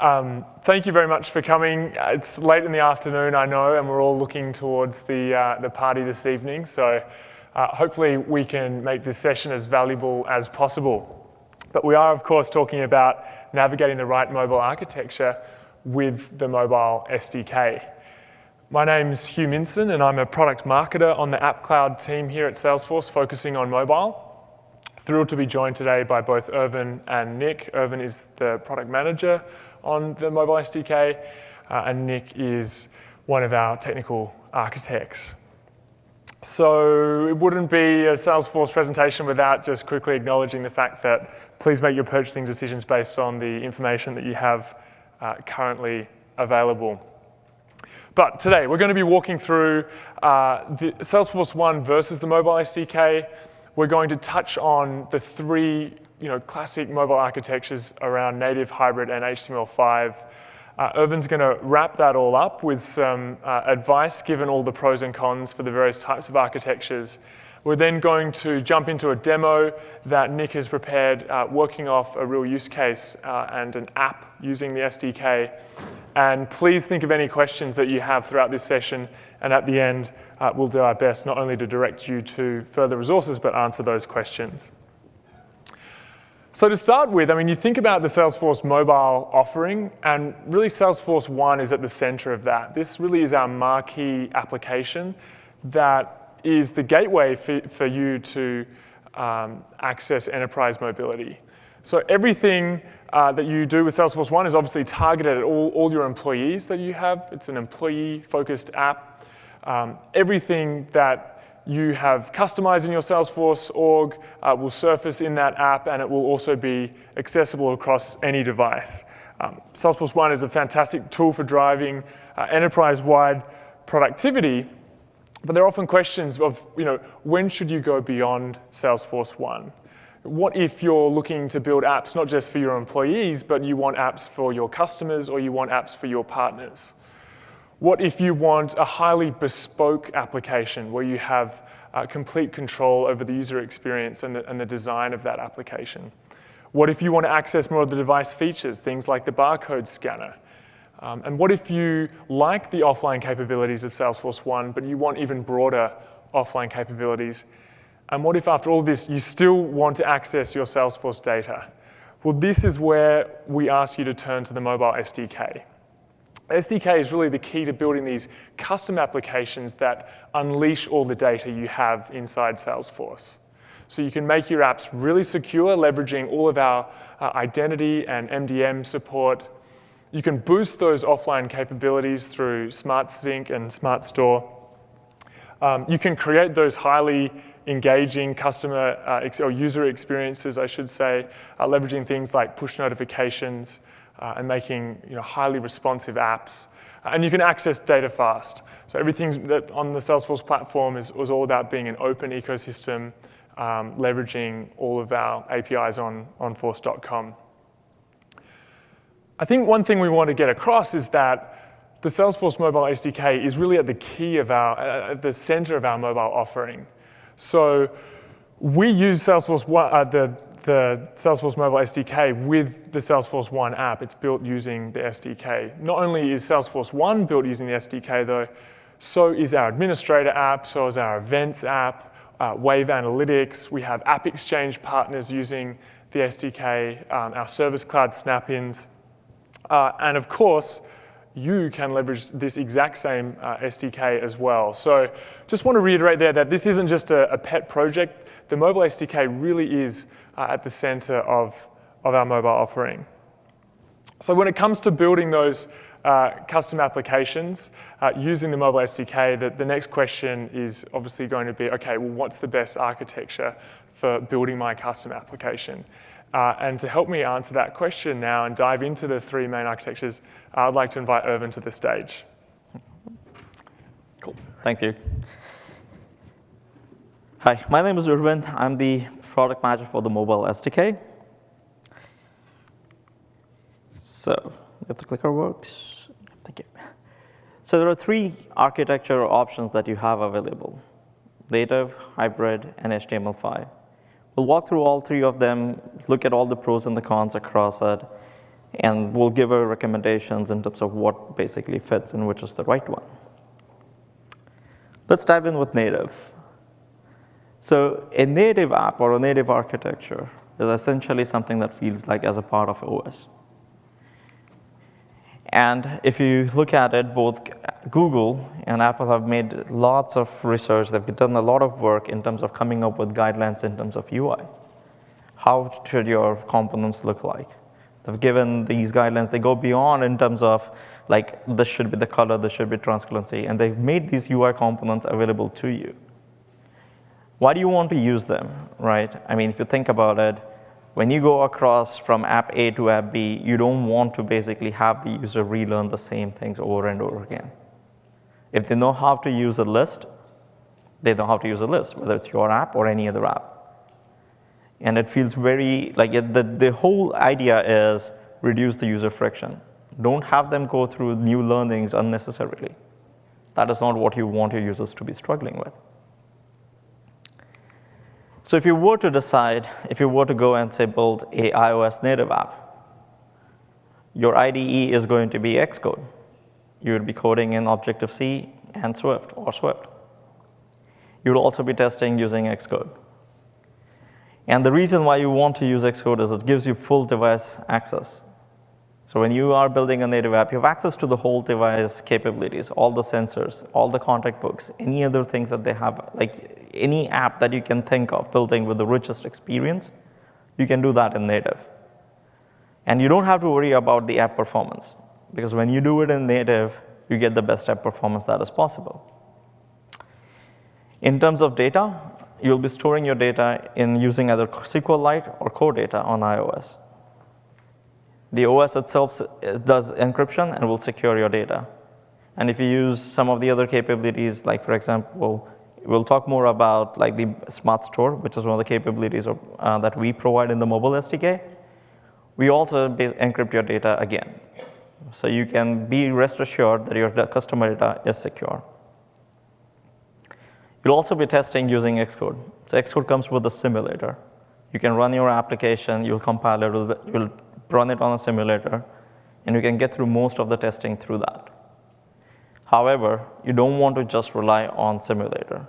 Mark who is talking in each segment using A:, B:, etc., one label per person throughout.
A: Thank you very much for coming. It's late in the afternoon, I know, and we're all looking towards the party this evening. So hopefully we can make this session as valuable as possible. But we are, of course, talking about navigating the right mobile architecture with the mobile SDK. My name's Hugh Minson, and I'm a product marketer on the App Cloud team here at Salesforce, focusing on mobile. Thrilled to be joined today by both Irvin and Nick. Irvin is the product manager on the mobile SDK, and Nick is one of our technical architects. So it wouldn't be a Salesforce presentation without just quickly acknowledging the fact that please make your purchasing decisions based on the information that you have currently available. But today we're going to be walking through the Salesforce One versus the mobile SDK. We're going to touch on the three classic mobile architectures around native, hybrid, and HTML5. Irvin's going to wrap that all up with some advice, given all the pros and cons for the various types of architectures. We're then going to jump into a demo that Nick has prepared, working off a real use case and an app using the SDK. And please think of any questions that you have throughout this session. And at the end, we'll do our best not only to direct you to further resources, but answer those questions. So to start with, you think about the Salesforce mobile offering, and really Salesforce One is at the center of that. This really is our marquee application that is the gateway for you to access enterprise mobility. So everything that you do with Salesforce One is obviously targeted at all your employees that you have. It's an employee-focused app. Everything that you have customized in your Salesforce org will surface in that app, and it will also be accessible across any device. Salesforce One is a fantastic tool for driving enterprise-wide productivity, but there are often questions of, when should you go beyond Salesforce One? What if you're looking to build apps not just for your employees, but you want apps for your customers or you want apps for your partners? What if you want a highly bespoke application where you have complete control over the user experience and the design of that application? What if you want to access more of the device features, things like the barcode scanner? And what if you like the offline capabilities of Salesforce One, but you want even broader offline capabilities? And what if, after all this, you still want to access your Salesforce data? Well, this is where we ask you to turn to the mobile SDK. SDK is really the key to building these custom applications that unleash all the data you have inside Salesforce. So you can make your apps really secure, leveraging all of our identity and MDM support. You can boost those offline capabilities through Smart Sync and Smart Store. You can create those highly engaging customer or user experiences, I should say, leveraging things like push notifications and making highly responsive apps. And you can access data fast. So everything that on the Salesforce platform was all about being an open ecosystem, leveraging all of our APIs on force.com. I think one thing we want to get across is that the Salesforce Mobile SDK is really at the key of at the center of our mobile offering. So we use Salesforce One, the Salesforce Mobile SDK with the Salesforce One app. It's built using the SDK. Not only is Salesforce One built using the SDK, though, so is our administrator app, so is our events app, Wave Analytics. We have App Exchange partners using the SDK, our Service Cloud snap-ins. And of course, you can leverage this exact same SDK as well. So just want to reiterate there that this isn't just a pet project. The mobile SDK really is at the center of our mobile offering. So when it comes to building those custom applications using the mobile SDK, the next question is obviously going to be, okay, well, what's the best architecture for building my custom application? And to help me answer that question now and dive into the three main architectures, I'd like to invite Irvin to the stage.
B: Cool. Thank you. Hi, my name is Irvin. I'm the product manager for the mobile SDK. So if the clicker works, thank you. So there are three architecture options that you have available: native, hybrid, and HTML5. We'll walk through all three of them, look at all the pros and the cons across it, And we'll give our recommendations in terms of what basically fits and which is the right one. Let's dive in with native. So a native app or a native architecture is essentially something that feels like as a part of OS. And if you look at it, both Google and Apple have made lots of research. They've done a lot of work in terms of coming up with guidelines in terms of UI. How should your components look like? They've given these guidelines. They go beyond in terms of, like, this should be the color, this should be transparency. And they've made these UI components available to you. Why do you want to use them, right? I mean, if you think about it, when you go across from app A to app B, you don't want to basically have the user relearn the same things over and over again. If they know how to use a list, they know how to use a list, whether it's your app or any other app. And it feels very, like, the whole idea is reduce the user friction. Don't have them go through new learnings unnecessarily. That is not what you want your users to be struggling with. So if you were to decide, if you were to go and say build a iOS native app, your IDE is going to be Xcode. You would be coding in Objective-C and Swift or Swift. You would also be testing using Xcode. And the reason why you want to use Xcode is it gives you full device access. So when you are building a native app, you have access to the whole device capabilities, all the sensors, all the contact books, any other things that they have, like any app that you can think of building with the richest experience, you can do that in native. And you don't have to worry about the app performance, because when you do it in native, you get the best app performance that is possible. In terms of data, you'll be storing your data in using either SQLite or core data on iOS. The OS itself does encryption and will secure your data. And if you use some of the other capabilities, like, for example, we'll talk more about like the Smart Store, which is one of the capabilities that we provide in the mobile SDK. We also encrypt your data again. So you can be rest assured that your customer data is secure. You'll also be testing using Xcode. So Xcode comes with a simulator. You can run your application, you'll compile it, you'll run it on a simulator, and you can get through most of the testing through that. However, you don't want to just rely on simulator,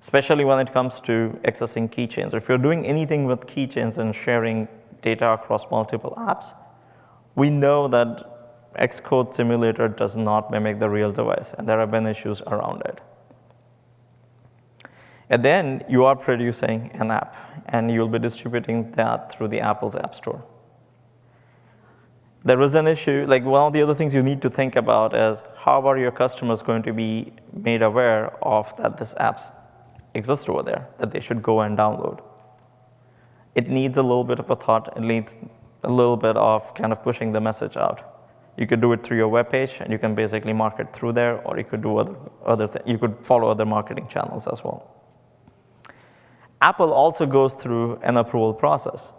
B: especially when it comes to accessing keychains. If you're doing anything with keychains and sharing data across multiple apps, we know that Xcode simulator does not mimic the real device, and there have been issues around it. And then you are producing an app, and you'll be distributing that through the Apple's App Store. There is an issue, like one of the other things you need to think about is how are your customers going to be made aware of that this app exists over there, that they should go and download. It needs a little bit of a thought. It needs a little bit of kind of pushing the message out. You could do it through your web page, and you can basically market through there, or you could do other things. You could follow other marketing channels as well. Apple also goes through an approval process.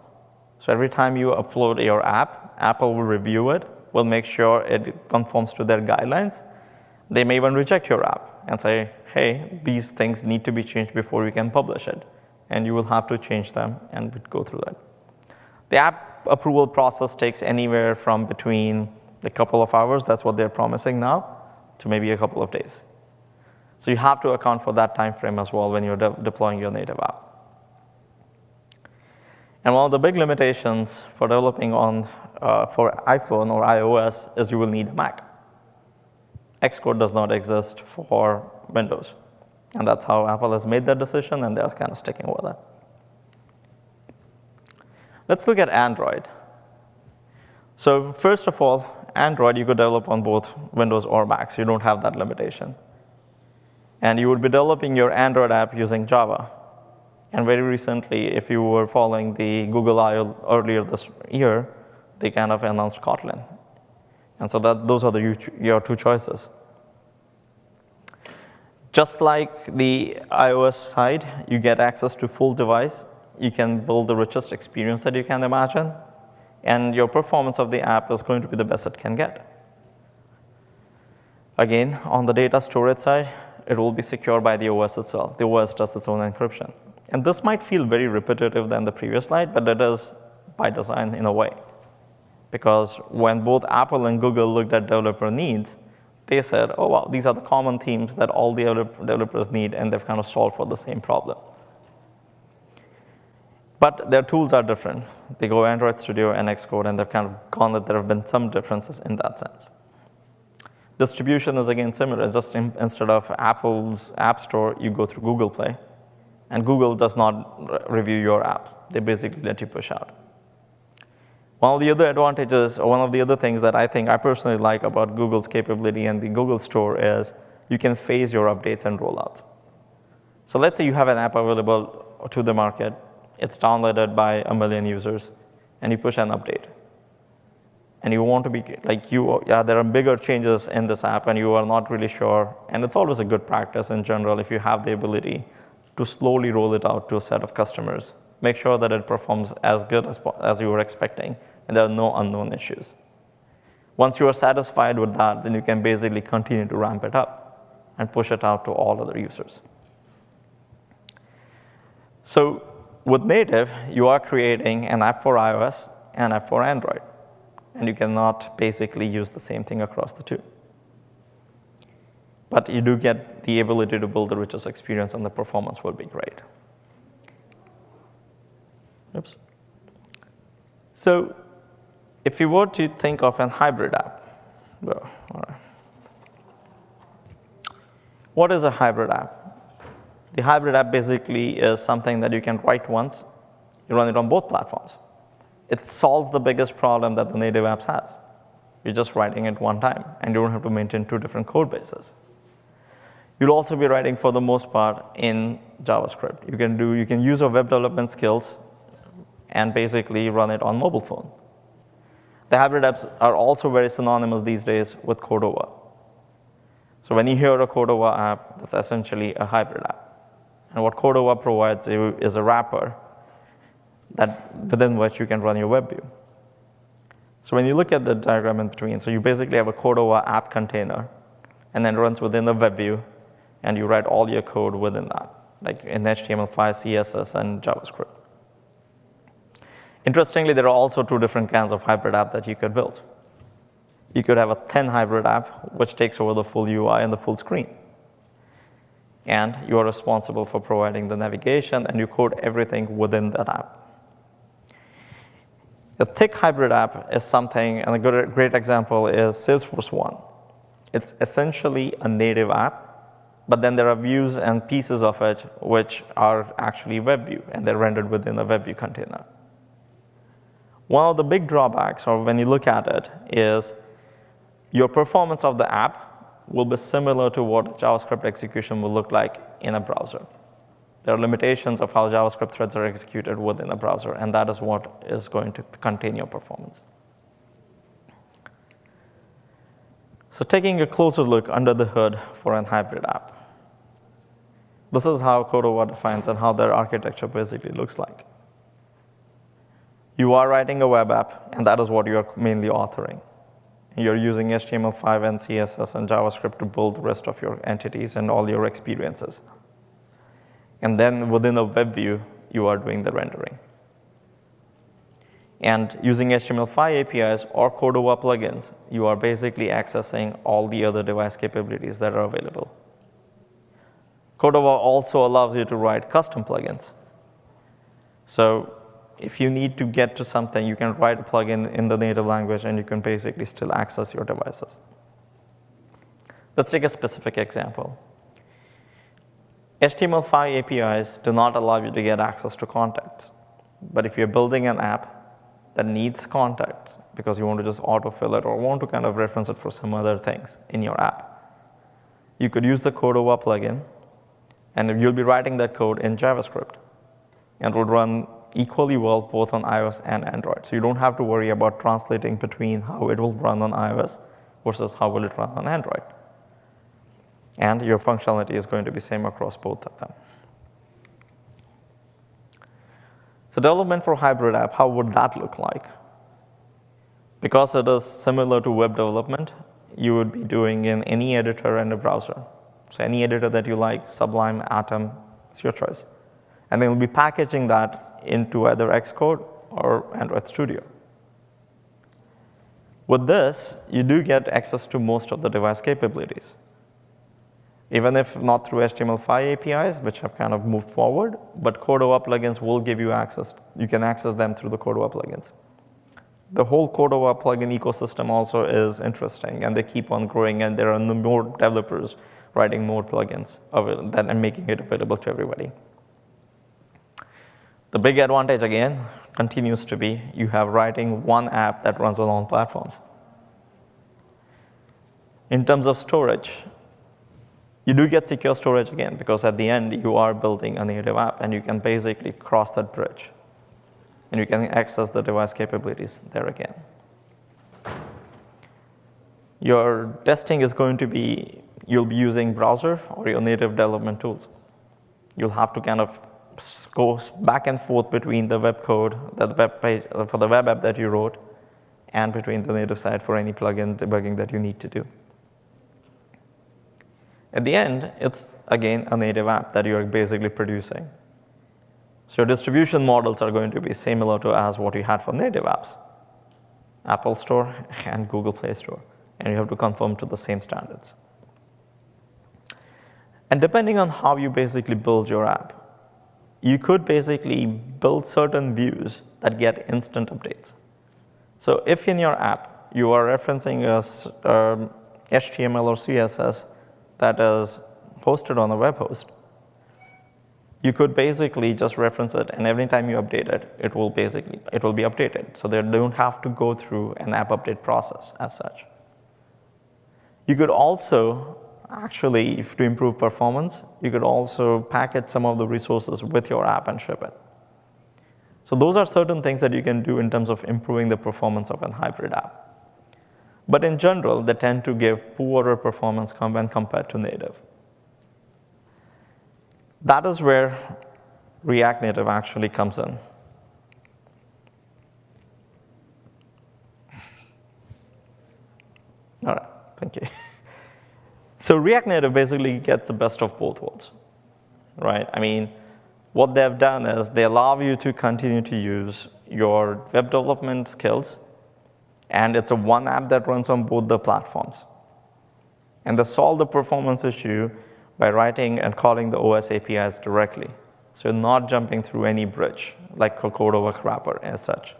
B: So every time you upload your app, Apple will review it, will make sure it conforms to their guidelines. They may even reject your app and say, hey, these things need to be changed before you can publish it. And you will have to change them and go through that. The app approval process takes anywhere from between a couple of hours, that's what they're promising now, to maybe a couple of days. So you have to account for that time frame as well when you're deploying your native app. And one of the big limitations for developing for iPhone or iOS is you will need a Mac. Xcode does not exist for Windows. And that's how Apple has made that decision, and they're kind of sticking with it. Let's look at Android. So first of all, Android you could develop on both Windows or Mac, so you don't have that limitation. And you would be developing your Android app using Java. And very recently, if you were following the Google I/O earlier this year, they kind of announced Kotlin. And so those are your two choices. Just like the iOS side, you get access to full device. You can build the richest experience that you can imagine. And your performance of the app is going to be the best it can get. Again, on the data storage side, it will be secured by the OS itself. The OS does its own encryption. And this might feel very repetitive than the previous slide, but it is by design in a way. Because when both Apple and Google looked at developer needs, they said, oh, wow, these are the common themes that all the developers need, and they've kind of solved for the same problem. But their tools are different. They go Android Studio and Xcode, and they've kind of gone that there have been some differences in that sense. Distribution is, again, similar. It's just instead of Apple's App Store, you go through Google Play. And Google does not review your app. They basically let you push out. One of the other advantages, or one of the other things that I think I personally like about Google's capability and the Google Store is you can phase your updates and rollouts. So let's say you have an app available to the market. It's downloaded by 1 million users, and you push an update. And you want to be like, there are bigger changes in this app, and you are not really sure. And it's always a good practice in general if you have the ability to slowly roll it out to a set of customers. Make sure that it performs as good as you were expecting, and there are no unknown issues. Once you are satisfied with that, then you can basically continue to ramp it up and push it out to all other users. So with native, you are creating an app for iOS and an app for Android, and you cannot basically use the same thing across the two. But you do get the ability to build the richest experience, and the performance will be great. Oops. So if you were to think of a hybrid app, well, all right. What is a hybrid app? The hybrid app basically is something that you can write once, you run it on both platforms. It solves the biggest problem that the native apps has. You're just writing it one time, and you don't have to maintain 2 different code bases. You'll also be writing, for the most part, in JavaScript. You can use your web development skills and basically run it on mobile phone. The hybrid apps are also very synonymous these days with Cordova. So when you hear a Cordova app, that's essentially a hybrid app. And what Cordova provides you is a wrapper within which you can run your web view. So when you look at the diagram in between, so you basically have a Cordova app container, and then it runs within the web view, and you write all your code within that, like in HTML5, CSS, and JavaScript. Interestingly, there are also 2 different kinds of hybrid app that you could build. You could have a thin hybrid app, which takes over the full UI and the full screen. And you are responsible for providing the navigation, and you code everything within that app. The thick hybrid app is something, and a great example is Salesforce One. It's essentially a native app, but then there are views and pieces of it which are actually web view, and they're rendered within a web view container. One of the big drawbacks, or when you look at it, is your performance of the app will be similar to what JavaScript execution will look like in a browser. There are limitations of how JavaScript threads are executed within a browser, and that is what is going to contain your performance. So taking a closer look under the hood for an hybrid app. This is how Cordova defines and how their architecture basically looks like. You are writing a web app, and that is what you are mainly authoring. You're using HTML5 and CSS and JavaScript to build the rest of your entities and all your experiences. And then within the web view, you are doing the rendering. And using HTML5 APIs or Cordova plugins, you are basically accessing all the other device capabilities that are available. Cordova also allows you to write custom plugins. So if you need to get to something, you can write a plugin in the native language, and you can basically still access your devices. Let's take a specific example. HTML5 APIs do not allow you to get access to contacts. But if you're building an app that needs contacts because you want to just autofill it or want to kind of reference it for some other things in your app, you could use the Cordova plugin, and you'll be writing that code in JavaScript. And it will run equally well both on iOS and Android. So you don't have to worry about translating between how it will run on iOS versus how will it run on Android. And your functionality is going to be same across both of them. So development for hybrid app, how would that look like? Because it is similar to web development, you would be doing in any editor and a browser. So any editor that you like, Sublime, Atom, it's your choice. And then we'll be packaging that into either Xcode or Android Studio. With this, you do get access to most of the device capabilities. Even if not through HTML5 APIs, which have kind of moved forward, but Cordova plugins will give you access. You can access them through the Cordova plugins. The whole Cordova plugin ecosystem also is interesting, and they keep on growing, and there are more developers writing more plugins of it and making it available to everybody. The big advantage, again, continues to be you have writing one app that runs on all platforms. In terms of storage, you do get secure storage again, because at the end, you are building a native app, and you can basically cross that bridge. And you can access the device capabilities there again. Your testing is going to be, you'll be using browser or your native development tools. You'll have to kind of go back and forth between the web code, the web page, for the web app that you wrote, and between the native side for any plugin debugging that you need to do. At the end, it's, again, a native app that you're basically producing. So your distribution models are going to be similar to as what you had for native apps, Apple Store and Google Play Store, and you have to conform to the same standards. And depending on how you basically build your app, you could basically build certain views that get instant updates. So if in your app you are referencing HTML or CSS that is hosted on a web host, you could basically just reference it, and every time you update it, it will be updated. So they don't have to go through an app update process as such. You could also, actually, to improve performance, you could also package some of the resources with your app and ship it. So those are certain things that you can do in terms of improving the performance of a hybrid app. But in general, they tend to give poorer performance when compared to native. That is where React Native actually comes in. All right, thank you. So React Native basically gets the best of both worlds, right? I mean, what they've done is they allow you to continue to use your web development skills, and it's a one app that runs on both the platforms. And they solve the performance issue by writing and calling the OS APIs directly. So you're not jumping through any bridge, like Cordova wrapper as such.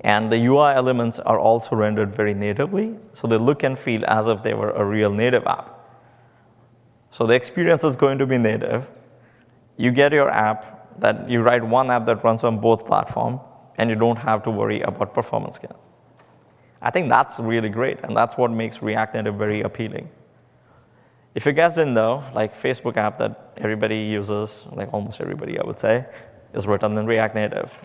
B: And the UI elements are also rendered very natively, so they look and feel as if they were a real native app. So the experience is going to be native. You get your app, that you write one app that runs on both platforms, and you don't have to worry about performance gains. I think that's really great, and that's what makes React Native very appealing. If you guys didn't know, like Facebook app that everybody uses, like almost everybody I would say, is written in React Native.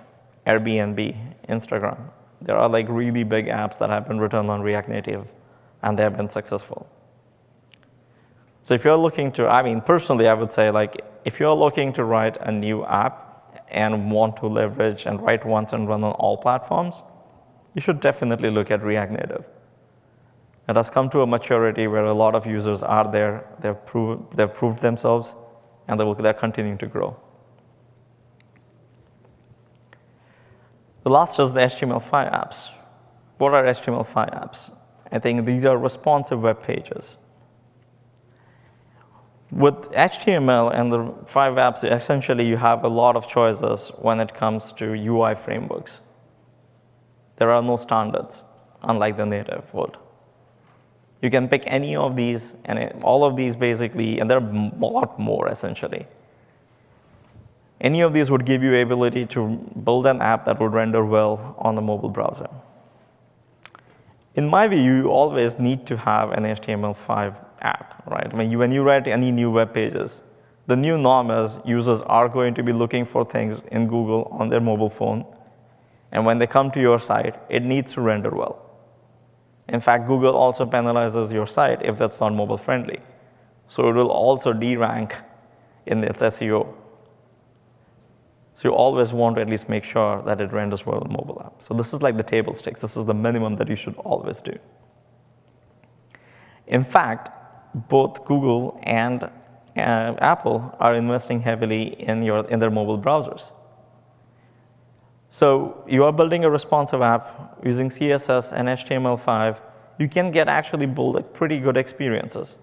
B: Airbnb, Instagram, there are like really big apps that have been written on React Native, and they have been successful. So if you're looking to, I mean, personally, I would say, like, if you're looking to write a new app and want to leverage and write once and run on all platforms, you should definitely look at React Native. It has come to a maturity where a lot of users are there, they've proved themselves, and they're continuing to grow. The last is the HTML5 apps. What are HTML5 apps? I think these are responsive web pages. With HTML and the 5 apps, essentially you have a lot of choices when it comes to UI frameworks. There are no standards, unlike the native would. You can pick any of these, and all of these basically, and there are a lot more essentially. Any of these would give you ability to build an app that would render well on the mobile browser. In my view, you always need to have an HTML5 app, right? I mean, when you write any new web pages, the new norm is users are going to be looking for things in Google on their mobile phone, and when they come to your site, it needs to render well. In fact, Google also penalizes your site if that's not mobile friendly. So it will also derank in its SEO. So you always want to at least make sure that it renders well in mobile app. So this is like the table stakes. This is the minimum that you should always do. In fact, both Google and Apple are investing heavily in their mobile browsers. So you are building a responsive app using CSS and HTML5. You can actually build pretty good experiences.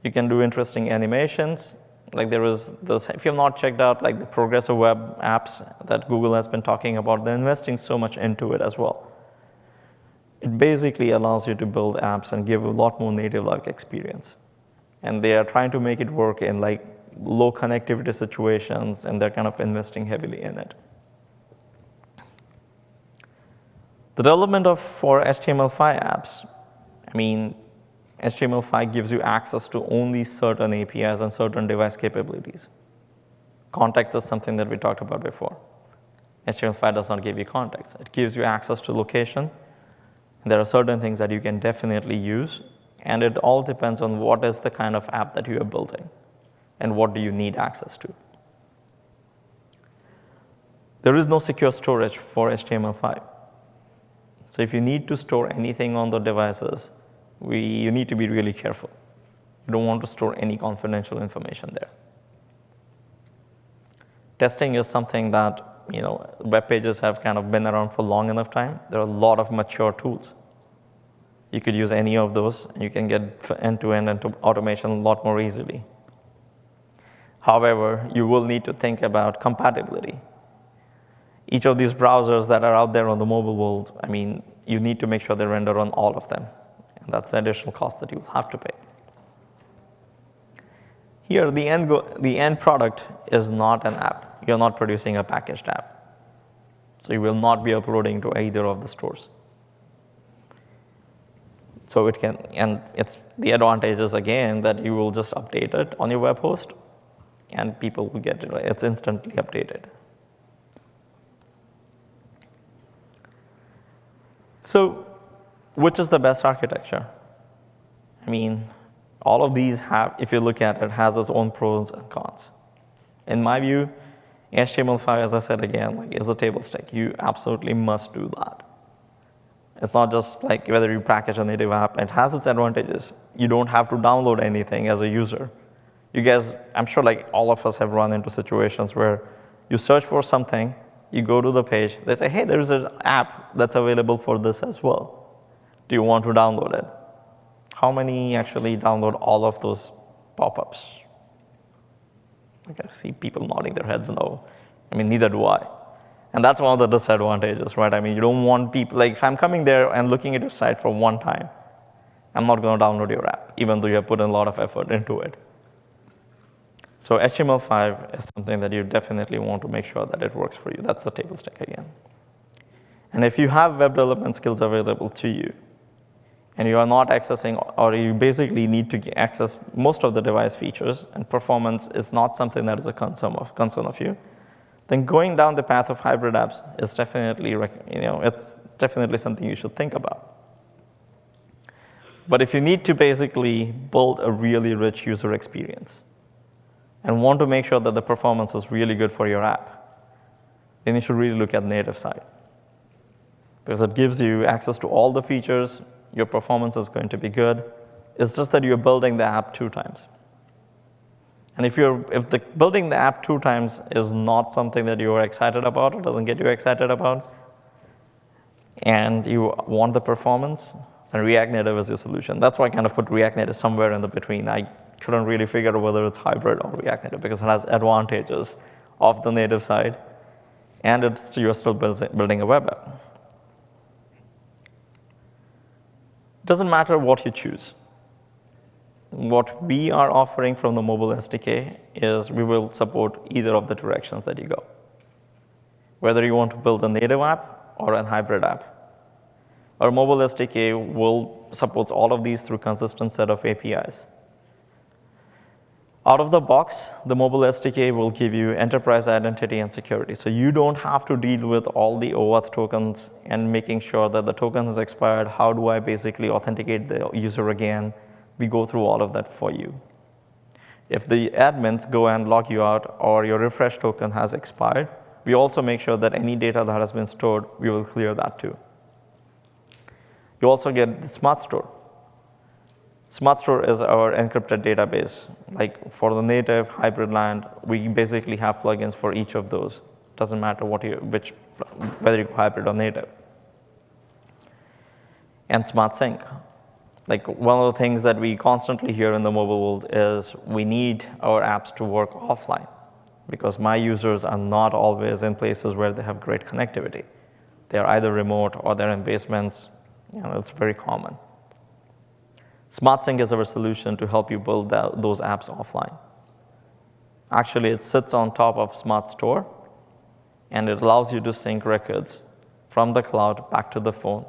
B: You can do interesting animations. Like there is this, if you have not checked out like the progressive web apps that Google has been talking about, they're investing so much into it as well. It basically allows you to build apps and give a lot more native-like experience. And they are trying to make it work in like low connectivity situations, and they're kind of investing heavily in it. The development for HTML5 apps, I mean, HTML5 gives you access to only certain APIs and certain device capabilities. Context is something that we talked about before. HTML5 does not give you context. It gives you access to location. And there are certain things that you can definitely use, and it all depends on what is the kind of app that you are building and what do you need access to. There is no secure storage for HTML5. So if you need to store anything on the devices, you need to be really careful. You don't want to store any confidential information there. Testing is something that, web pages have kind of been around for long enough time. There are a lot of mature tools. You could use any of those, and you can get end-to-end automation a lot more easily. However, you will need to think about compatibility. Each of these browsers that are out there on the mobile world, I mean, you need to make sure they render on all of them. And that's an additional cost that you'll have to pay. Here, the end product is not an app. You're not producing a packaged app. So you will not be uploading to either of the stores. So it's the advantage is again that you will just update it on your web host, and people will get it. It's instantly updated. So, which is the best architecture? I mean, all of these if you look at it, has its own pros and cons. In my view, HTML5, as I said again, is a table stake. You absolutely must do that. It's not just like whether you package a native app. It has its advantages. You don't have to download anything as a user. You guys, I'm sure like all of us have run into situations where you search for something, you go to the page, they say, hey, there's an app that's available for this as well. Do you want to download it? How many actually download all of those pop-ups? I can see people nodding their heads no. I mean, neither do I. And that's one of the disadvantages, right? I mean, you don't want people, like if I'm coming there and looking at your site for one time, I'm not going to download your app, even though you have put in a lot of effort into it. So HTML5 is something that you definitely want to make sure that it works for you. That's the table stake again. And if you have web development skills available to you, and you are not accessing, or you basically need to access most of the device features, and performance is not something that is a concern of you, then going down the path of hybrid apps is definitely, it's definitely something you should think about. But if you need to basically build a really rich user experience and want to make sure that the performance is really good for your app, then you should really look at the native side. Because it gives you access to all the features, your performance is going to be good. It's just that you're building the app 2 times. And if building the app 2 times is not something that you are excited about, or doesn't get you excited about, and you want the performance, then React Native is your solution. That's why I kind of put React Native somewhere in the between. I couldn't really figure out whether it's hybrid or React Native because it has advantages of the native side, and you're still building a web app. It doesn't matter what you choose. What we are offering from the mobile SDK is we will support either of the directions that you go. Whether you want to build a native app or a hybrid app. Our mobile SDK supports all of these through consistent set of APIs. Out of the box, the mobile SDK will give you enterprise identity and security. So you don't have to deal with all the OAuth tokens and making sure that the token is expired. How do I basically authenticate the user again? We go through all of that for you. If the admins go and log you out or your refresh token has expired, we also make sure that any data that has been stored, we will clear that too. You also get the Smart Store. Smart Store is our encrypted database. Like for the native hybrid land, we basically have plugins for each of those Doesn't matter whether you go hybrid or native. And Smart Sync. Like one of the things that we constantly hear in the mobile world is we need our apps to work offline because my users are not always in places where they have great connectivity. They're either remote or they're in basements. It's very common. Smart Sync is our solution to help you build those apps offline. Actually, it sits on top of Smart Store, and it allows you to sync records from the cloud back to the phone.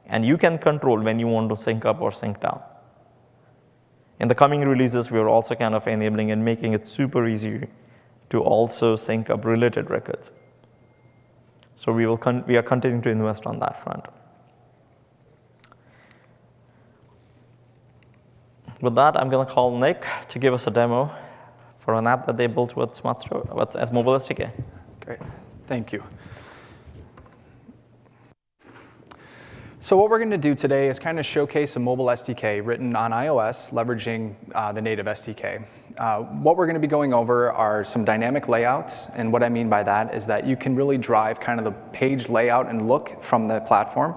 B: And you can control when you want to sync up or sync down. In the coming releases, we are also kind of enabling and making it super easy to also sync up related records. So we are continuing to invest on that front. With that, I'm going to call Nick to give us a demo for an app that they built with Smart Store, with Mobile SDK.
C: Great, thank you. So what we're going to do today is kind of showcase a mobile SDK written on iOS, leveraging the native SDK. What we're going to be going over are some dynamic layouts, and what I mean by that is that you can really drive kind of the page layout and look from the platform,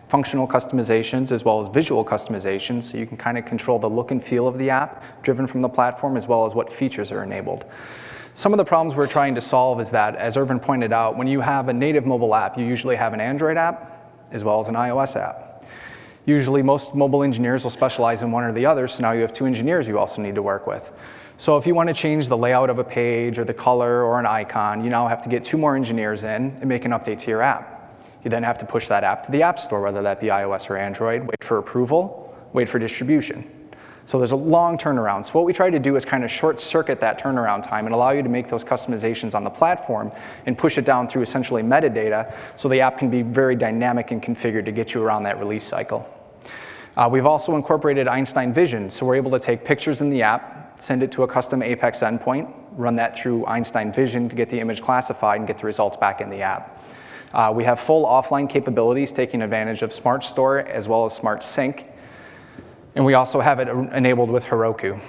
C: functional customizations as well as visual customizations, so you can kind of control the look and feel of the app driven from the platform as well as what features are enabled. Some of the problems we're trying to solve is that, as Irvin pointed out, when you have a native mobile app, you usually have an Android app as well as an iOS app. Usually most mobile engineers will specialize in one or the other, so now you have two engineers you also need to work with. So if you want to change the layout of a page or the color or an icon, you now have to get two more engineers in and make an update to your app. You then have to push that app to the App Store, whether that be iOS or Android, wait for approval, wait for distribution. So there's a long turnaround. So what we try to do is kind of short circuit that turnaround time and allow you to make those customizations on the platform and push it down through essentially metadata so the app can be very dynamic and configured to get you around that release cycle. We've also incorporated Einstein Vision, so we're able to take pictures in the app, send it to a custom Apex endpoint, run that through Einstein Vision to get the image classified and get the results back in the app. We have full offline capabilities taking advantage of Smart Store as well as Smart Sync. And we also have it enabled with Heroku.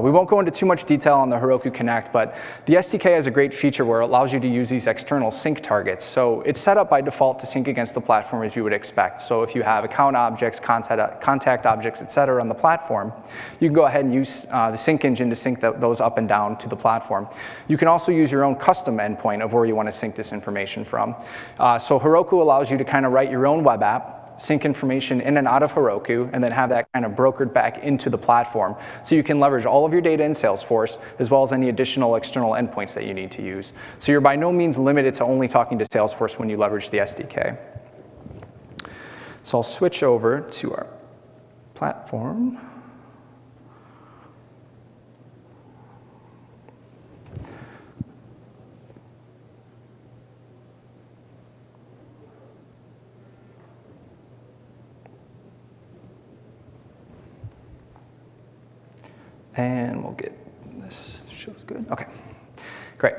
C: We won't go into too much detail on the Heroku Connect, but the SDK has a great feature where it allows you to use these external sync targets. So it's set up by default to sync against the platform as you would expect. So if you have account objects, contact objects, et cetera on the platform, you can go ahead and use the sync engine to sync those up and down to the platform. You can also use your own custom endpoint of where you want to sync this information from. So Heroku allows you to kind of write your own web app, sync information in and out of Heroku, and then have that kind of brokered back into the platform. So you can leverage all of your data in Salesforce, as well as any additional external endpoints that you need to use. So you're by no means limited to only talking to Salesforce when you leverage the SDK. So I'll switch over to our platform. And we'll get this, shows good, okay, great.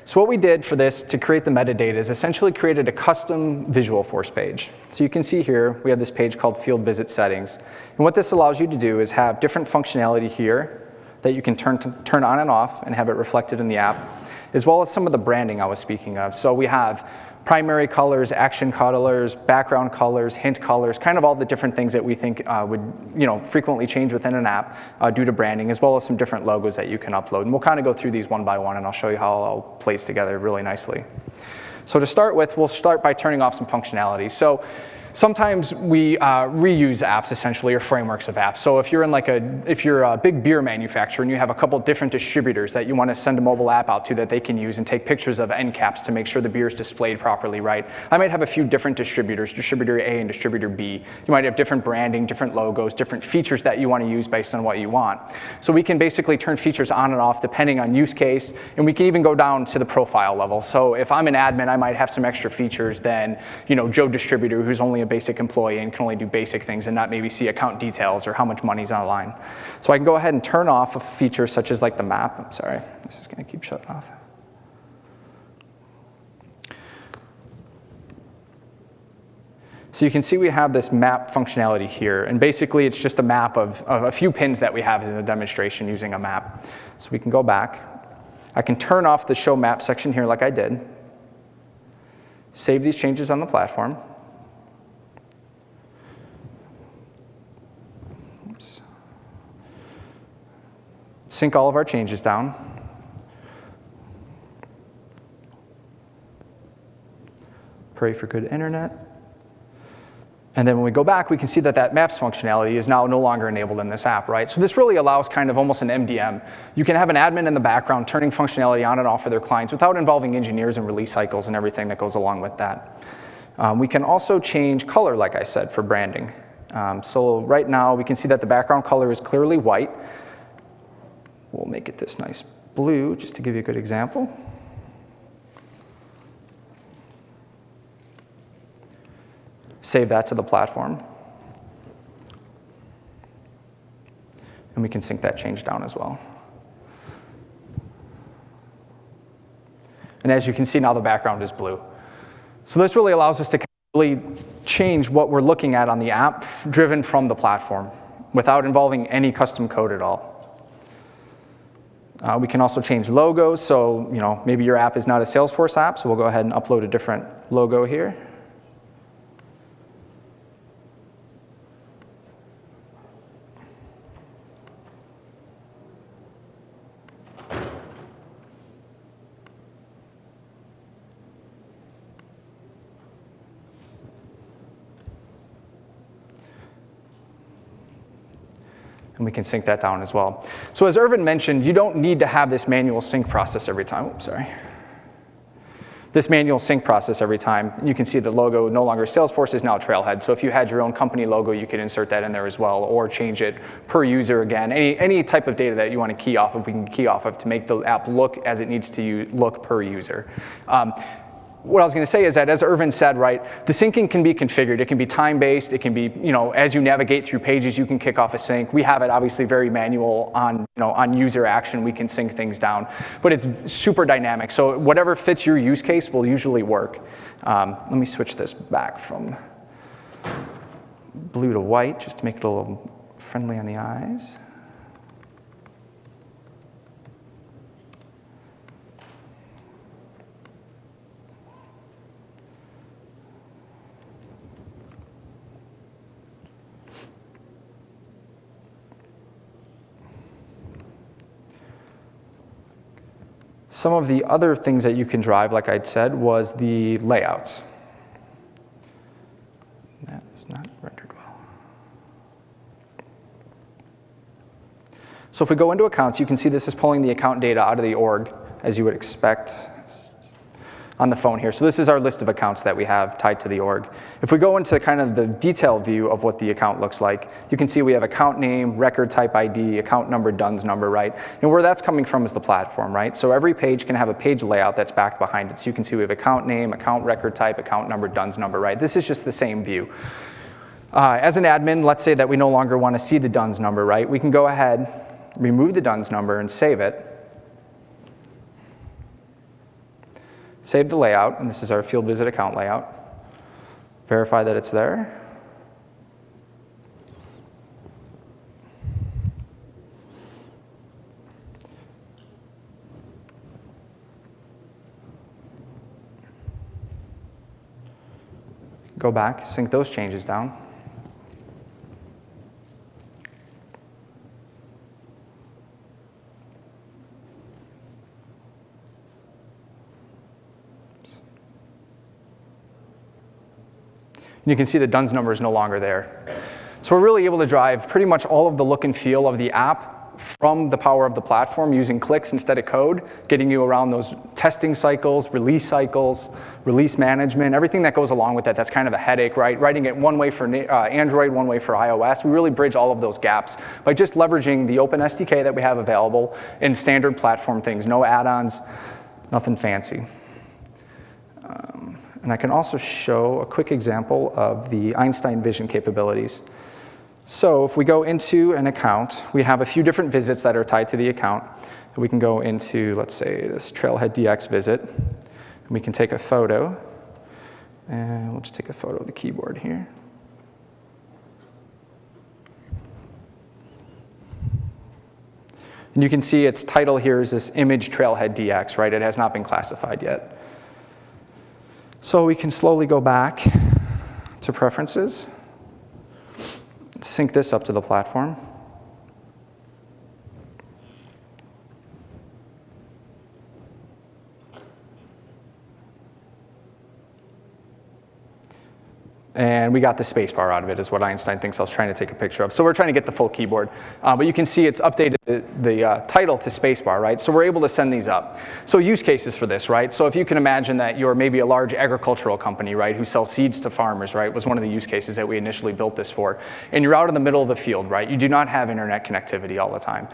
C: So what we did for this to create the metadata is essentially created a custom Visualforce page. So you can see here, we have this page called Field Visit Settings. And what this allows you to do is have different functionality here that you can turn on and off and have it reflected in the app, as well as some of the branding I was speaking of. So we have primary colors, action colors, background colors, hint colors, kind of all the different things that we think would frequently change within an app due to branding, as well as some different logos that you can upload. And we'll kind of go through these one by one, and I'll show you how it all plays together really nicely. So to start with, we'll start by turning off some functionality. So sometimes we reuse apps essentially, or frameworks of apps. So if you're a big beer manufacturer and you have a couple different distributors that you want to send a mobile app out to that they can use and take pictures of end caps to make sure the beer is displayed properly, right? I might have a few different distributors, distributor A and distributor B. You might have different branding, different logos, different features that you want to use based on what you want. So we can basically turn features on and off depending on use case, and we can even go down to the profile level. So if I'm an admin, I might have some extra features than Joe Distributor, who's only a basic employee and can only do basic things and not maybe see account details or how much money's on the line. So I can go ahead and turn off a feature such as like the map. I'm sorry, this is going to keep shutting off. So you can see we have this map functionality here, and basically it's just a map of a few pins that we have as a demonstration using a map. So we can go back. I can turn off the show map section here like I did. save these changes on the platform. Oops. Sync all of our changes down. Pray for good internet. And then when we go back, we can see that that maps functionality is now no longer enabled in this app, right? So this really allows kind of almost an MDM. You can have an admin in the background turning functionality on and off for their clients without involving engineers and release cycles and everything that goes along with that. We can also change color, like I said, for branding. So right now, we can see that the background color is clearly white. We'll make it this nice blue, just to give you a good example. Save that to the platform. And we can sync that change down as well. And as you can see now, the background is blue. So this really allows us to really change what we're looking at on the app driven from the platform without involving any custom code at all. We can also change logos. So maybe your app is not a Salesforce app, so we'll go ahead and upload a different logo here. And we can sync that down as well. So as Irvin mentioned, you don't need to have this manual sync process every time. Oops, sorry. This manual sync process every time. You can see the logo no longer Salesforce is now Trailhead. So if you had your own company logo, you could insert that in there as well, or change it per user again. Any type of data that you want to key off of, we can key off of to make the app look as it needs to look per user. What I was going to say is that, as Irvin said, right, the syncing can be configured. It can be time-based. It can be, as you navigate through pages, you can kick off a sync. We have it obviously very manual on, on user action. We can sync things down, but it's super dynamic. So whatever fits your use case will usually work. Let me switch this back from blue to white just to make it a little friendly on the eyes. Some of the other things that you can drive, like I'd said, was the layouts. That is not rendered well. So if we go into accounts, you can see this is pulling the account data out of the org, as you would expect on the phone here. So this is our list of accounts that we have tied to the org. If we go into kind of the detailed view of what the account looks like, you can see we have account name, record type ID, account number, DUNS number, right? And where that's coming from is the platform, right? So every page can have a page layout that's backed behind it. So you can see we have account name, account record type, account number, DUNS number, right? This is just the same view. As an admin, let's say that we no longer want to see the DUNS number, right? We can go ahead, remove the DUNS number and save it. Save the layout, and this is our field visit account layout. Verify that it's there. Go back, sync those changes down. And you can see the DUNS number is no longer there. So we're really able to drive pretty much all of the look and feel of the app from the power of the platform using clicks instead of code, getting you around those testing cycles, release management, everything that goes along with that. That's kind of a headache, right? Writing it one way for Android, one way for iOS. We really bridge all of those gaps by just leveraging the open SDK that we have available in standard platform things, no add-ons, nothing fancy. And I can also show a quick example of the Einstein Vision capabilities. So if we go into an account, we have a few different visits that are tied to the account. We can go into, let's say, this Trailhead DX visit. And we can take a photo. And we'll just take a photo of the keyboard here. And you can see its title here is this image Trailhead DX, right? It has not been classified yet. So we can slowly go back to preferences, sync this up to the platform. And we got the space bar out of it, is what Einstein thinks I was trying to take a picture of. So we're trying to get the full keyboard. But you can see it's updated the title to space bar, right? So we're able to send these up. So use cases for this, right? So if you can imagine that you're maybe a large agricultural company, right, who sells seeds to farmers, right, was one of the use cases that we initially built this for. And you're out in the middle of the field, right? You do not have internet connectivity all the time.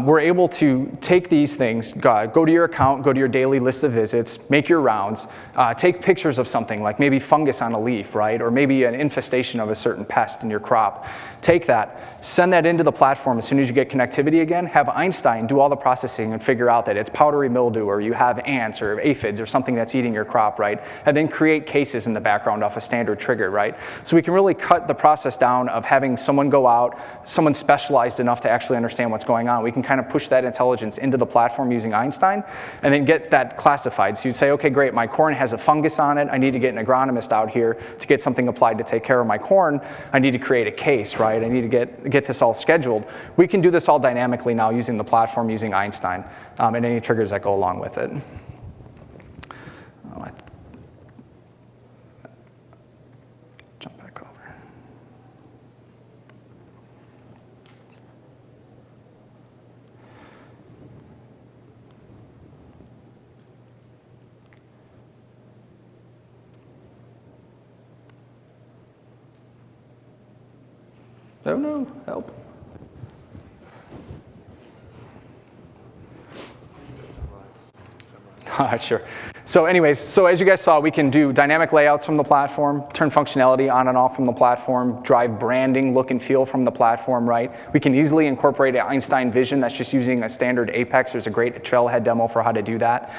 C: We're able to take these things, go to your account, go to your daily list of visits, make your rounds, take pictures of something like maybe fungus on a leaf, right? Or maybe an infestation of a certain pest in your crop. Take that, send that into the platform as soon as you get connectivity again, have Einstein do all the processing and figure out that it's powdery mildew or you have ants or aphids or something that's eating your crop, right? And then create cases in the background off a standard trigger, right? So we can really cut the process down of having someone go out, someone specialized enough to actually understand what's going on. We can kind of push that intelligence into the platform using Einstein and then get that classified. So you say, okay, great, my corn has a fungus on it. I need to get an agronomist out here to get something applied to take care of my corn. I need to create a case, right? I need to get this all scheduled. We can do this all dynamically now using the platform, using Einstein, and any triggers that go along with it. Jump back over. Oh no, help. Sure. So anyways, so as you guys saw, we can do dynamic layouts from the platform, turn functionality on and off from the platform, drive branding, look and feel from the platform, right? We can easily incorporate an Einstein vision that's just using a standard Apex. There's a great trailhead demo for how to do that.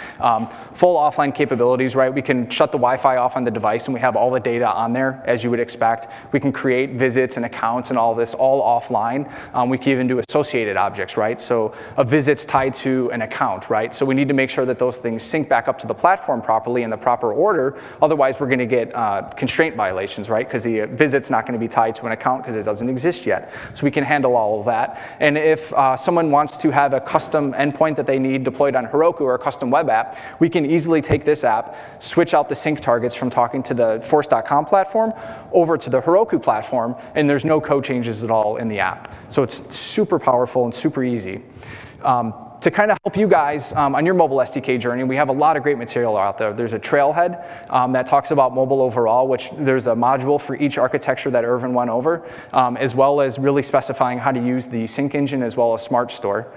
C: Full offline capabilities, right? We can shut the Wi-Fi off on the device and we have all the data on there, as you would expect. We can create visits and accounts and all this all offline. We can even do associated objects, right? So a visit's tied to an account, right? So we need to make sure that those things sync back up to the platform properly in the proper order. Otherwise, we're going to get constraint violations, right? Because the visit's not going to be tied to an account because it doesn't exist yet. So we can handle all of that. And if someone wants to have a custom endpoint that they need deployed on Heroku or a custom web app, we can easily take this app, switch out the sync targets from talking to the Force.com platform over to the Heroku platform, and there's no code changes at all in the app. So it's super powerful and super easy. To kind of help you guys on your mobile SDK journey, we have a lot of great material out there. There's a trailhead that talks about mobile overall, which there's a module for each architecture that Irvin went over, as well as really specifying how to use the sync engine as well as Smart Store.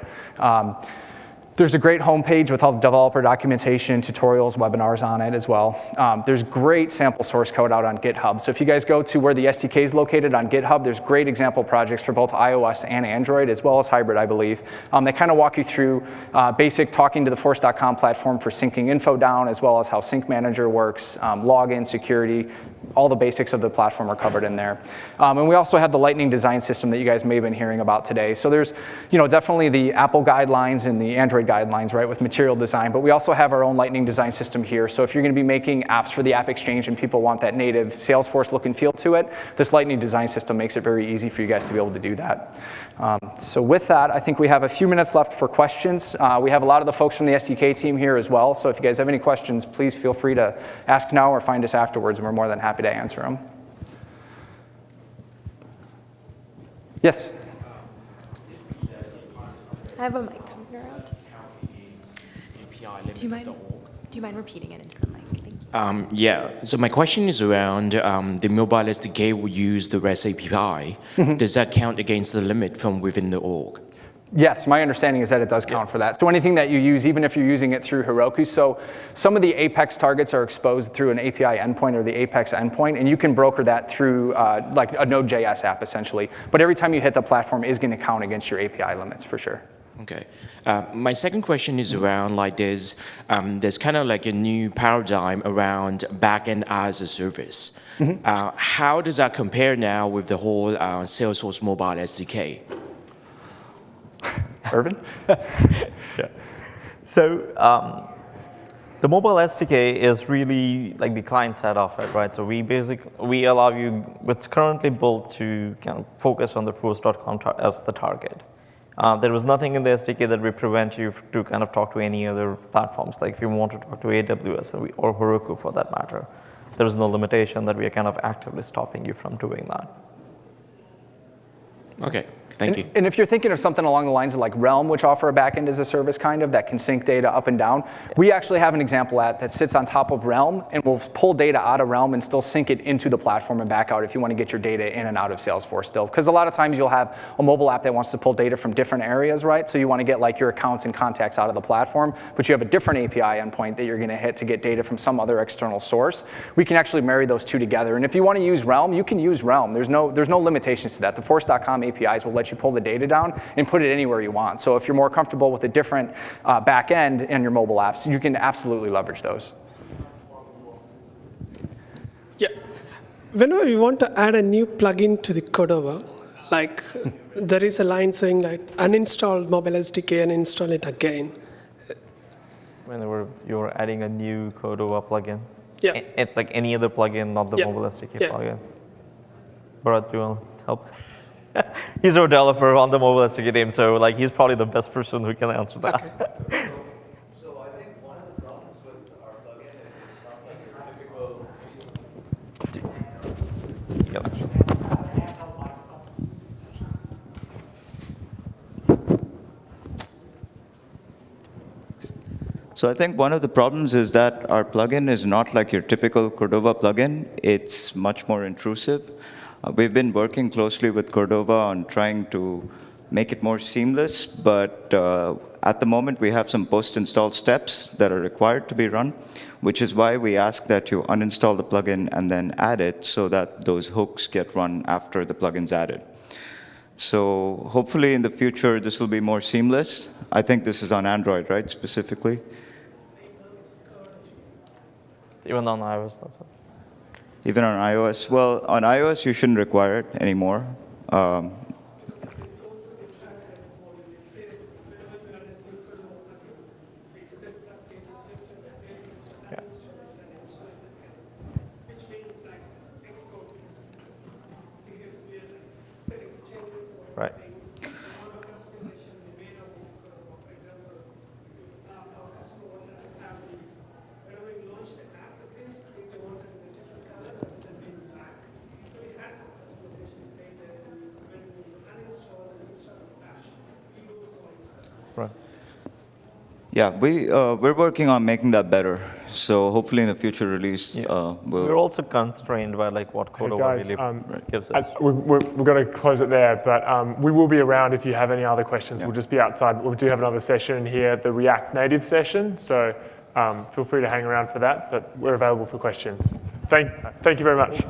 C: There's a great homepage with all the developer documentation, tutorials, webinars on it as well. There's great sample source code out on GitHub. So if you guys go to where the SDK is located on GitHub, there's great example projects for both iOS and Android, as well as hybrid, I believe. They kind of walk you through basic talking to the Force.com platform for syncing info down, as well as how Sync Manager works, login, security, all the basics of the platform are covered in there. And we also have the Lightning design system that you guys may have been hearing about today. So there's definitely the Apple guidelines and the Android guidelines, right, with material design, but we also have our own Lightning design system here. So if you're going to be making apps for the App Exchange and people want that native Salesforce look and feel to it, this Lightning design system makes it very easy for you guys to be able to do that. So with that, I think we have a few minutes left for questions. We have a lot of the folks from the SDK team here as well, so if you guys have any questions, please feel free to ask now or find us afterwards, and we're more than happy to answer them. Yes?
D: I have a mic coming around. Do you mind repeating it into the mic? Thank you.
E: Yeah, so my question is around the mobile SDK will use the REST API. Does that count against the limit from within the org?
C: Yes, my understanding is that it does count for that. So anything that you use, even if you're using it through Heroku, so some of the Apex targets are exposed through an API endpoint or the Apex endpoint, and you can broker that through like a Node.js app, essentially. But every time you hit the platform is going to count against your API limits, for sure.
E: Okay. My second question is around like there's kind of like a new paradigm around backend as a service. How does that compare now with the whole Salesforce Mobile SDK?
C: Irvin?
B: Sure. So The mobile SDK is really like the client side of it, right? So we allow you, it's currently built to kind of focus on the force.com as the target. There was nothing in the SDK that would prevent you to kind of talk to any other platforms. Like if you want to talk to AWS or Heroku for that matter, there is no limitation that we are kind of actively stopping you from doing that.
E: Okay, thank you.
C: And if you're thinking of something along the lines of like Realm, which offer a backend as a service kind of that can sync data up and down, we actually have an example that sits on top of Realm and will pull data out of Realm and still sync it into the platform and back out if you want to get your data in and out of Salesforce still. Because a lot of times you'll have a mobile app that wants to pull data from different areas, right? So you want to get like your accounts and contacts out of the platform, but you have a different API endpoint that you're going to hit to get data from some other external source. We can actually marry those two together. And if you want to use Realm, you can use Realm. There's no limitations to that. The force.com APIs will let you pull the data down and put it anywhere you want. So if you're more comfortable with a different back end in your mobile apps, you can absolutely leverage those.
F: Yeah. Whenever we want to add a new plugin to the Cordova, like there is a line saying like uninstall mobile SDK and install it again.
B: Whenever you're adding a new Cordova plugin,
F: Yeah.
B: it's like any other plugin, not the
F: Yeah.
B: mobile SDK
F: Yeah.
B: plugin. Bharat, do you want to help? He's a developer on the mobile SDK team, so like he's probably the best person who can answer that.
F: Okay.
G: So I think one of the problems with our plugin is it's not like your typical.
B: Yeah, actually.
G: So I think one of the problems is that our plugin is not like your typical Cordova plugin. It's much more intrusive. We've been working closely with Cordova on trying to make it more seamless, but at the moment we have some post-install steps that are required to be run, which is why we ask that you uninstall the plugin and then add it so that those hooks get run after the plugin's added. So hopefully in the future this will be more seamless. I think this is on Android, right, specifically?
B: Even on iOS, that's it.
G: Even on iOS? Well, on iOS you shouldn't require it anymore.
B: Right. Right.
G: Yeah, we're working on making that better. So hopefully in the future release,
B: We're also constrained by like what Cordova
A: guys,
B: really gives us.
A: We've got to close it there, but we will be around if you have any other questions. We'll just be outside. We do have another session here, the React Native session, so feel free to hang around for that, but we're available for questions. Thank you very much.